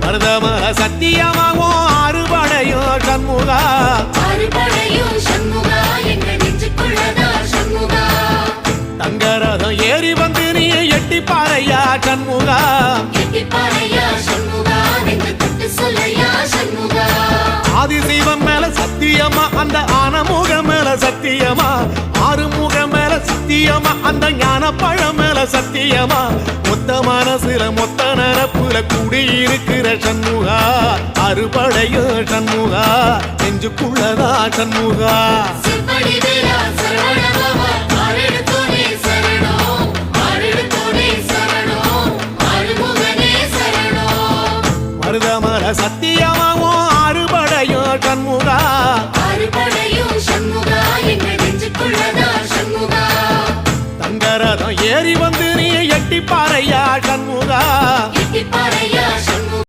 மருதமர சத்தியமாவும் அறுபடையும் சண்முகா தங்கரதம் ஏறி வந்து நீ எட்டி பாறையா சண்முகா ஆதிசைவம் மேல சத்தியமா அந்த ஆனமுகம் மேல சத்தியமா ஆறுமுகம் மேல சத்தியமா அந்த ஞான பழம் மேல சத்தியமா மொத்த மனசுல மொத்த நரப்புல குடியிருக்கிற சண்முகா அறுபடையோ சண்முகா நெஞ்சுக்குள்ளதா சண்முகா மருதமர சத்தியமாவும் அறுபடையோ சண்முகா தங்கரதம் ஏறி வந்து நீ எட்டி பாறையா சண்முகா